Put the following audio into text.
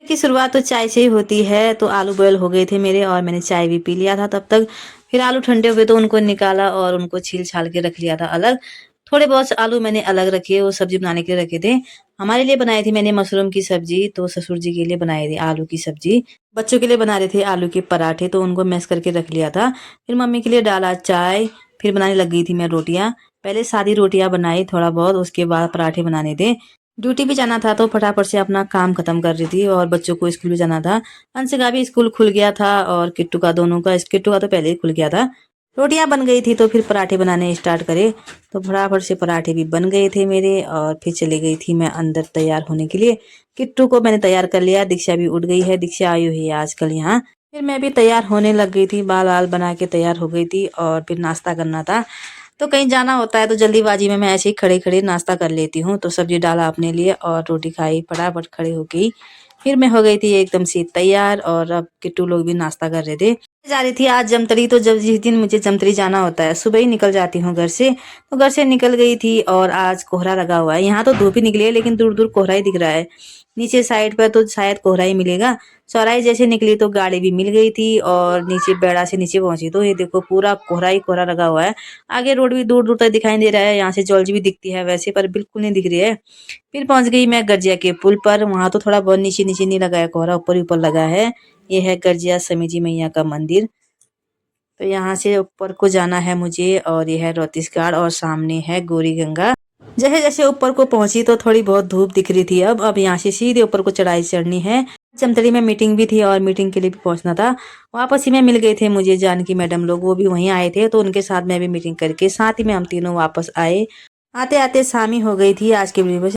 की शुरुआत तो चाय से ही होती है। तो आलू बॉयल हो गए थे मेरे और मैंने चाय भी पी लिया था तब तक। फिर आलू ठंडे हुए तो उनको निकाला और उनको छील-छाल के रख लिया था अलग। थोड़े बहुत आलू मैंने अलग रखे, वो सब्ज़ी बनाने के लिए रखे थे। हमारे लिए बनाई थी मैंने मशरूम की सब्ज़ी, तो ससुर जी के लिए बनाई थी आलू की सब्ज़ी। बच्चों के लिए बना रहे थे आलू के पराठे, तो उनको मैश करके रख लिया था। फिर मम्मी के लिए डाला चाय, फिर बनाने लग गई थी मैं रोटियाँ। पहले सादी रोटियाँ बनाई थोड़ा बहुत, उसके बाद पराठे बनाने थे। ड्यूटी भी जाना था तो फटाफट से अपना काम खत्म कर रही थी और बच्चों को स्कूल भी जाना था। अंश का भी स्कूल खुल गया था और किट्टू का, दोनों का। किट्टू का तो पहले ही खुल गया था। रोटियां बन गई थी तो फिर पराठे बनाने स्टार्ट करे। तो फटाफट से पराठे भी बन गए थे मेरे और फिर चली गई थी मैं अंदर तैयार होने के लिए। किट्टू को मैंने तैयार कर लिया, दीक्षा भी उठ गई है, दीक्षा आई हुई है आजकल यहाँ। फिर मैं भी तैयार होने लग गई थी, बाल आल बना के तैयार हो गई थी और फिर नाश्ता करना था। तो कहीं जाना होता है तो जल्दीबाजी में मैं ऐसे ही खड़े-खड़े नाश्ता कर लेती हूँ। तो सब्ज़ी डाला अपने लिए और रोटी खाई फटाफट खड़े हो गई। फिर मैं हो गई थी एकदम से तैयार और अब किट्टू लोग भी नाश्ता कर रहे थे। जा रही थी आज जमतरी, तो जब जिस दिन मुझे जमतरी जाना होता है सुबह ही निकल जाती हूँ घर से। तो घर से निकल गई थी और आज कोहरा लगा हुआ है। यहाँ तो धूप ही निकली है लेकिन दूर-दूर कोहरा ही दिख रहा है। नीचे साइड पर तो शायद कोहरा ही मिलेगा। चौराहे जैसे निकली तो गाड़ी भी मिल गई थी और नीचे बेड़ा से नीचे पहुंची तो ये देखो पूरा कोहरा ही कोहरा लगा हुआ है। आगे रोड भी दूर-दूर तक दिखाई दे रहा है, यहाँ से जॉलजी भी दिखती है वैसे, पर बिल्कुल नहीं दिख रही है। फिर पहुँच गई मैं गर्जिया के पुल पर, वहाँ तो थोड़ा बहुत नीचे-नीचे नहीं लगा है कोहरा, ऊपर ही ऊपर लगा है। ये है गर्जिया समी जी मैया का मंदिर। तो यहाँ से ऊपर को जाना है मुझे और ये है रोहतिसगढ़ और सामने है गौरी गंगा। जैसे-जैसे ऊपर को पहुँची तो थोड़ी बहुत धूप दिख रही थी अब यहाँ से सीधे ऊपर को चढ़ाई चढ़नी है। जमतरी में मीटिंग भी थी और मीटिंग के लिए भी पहुँचना था। वापस ही में मिल गए थे मुझे जानकी मैडम लोग, वो भी वहीं आए थे तो उनके साथ मैं भी मीटिंग करके साथ ही में हम तीनों वापस आए। आते-आते शाम ही हो गई थी आज के वीडियो में।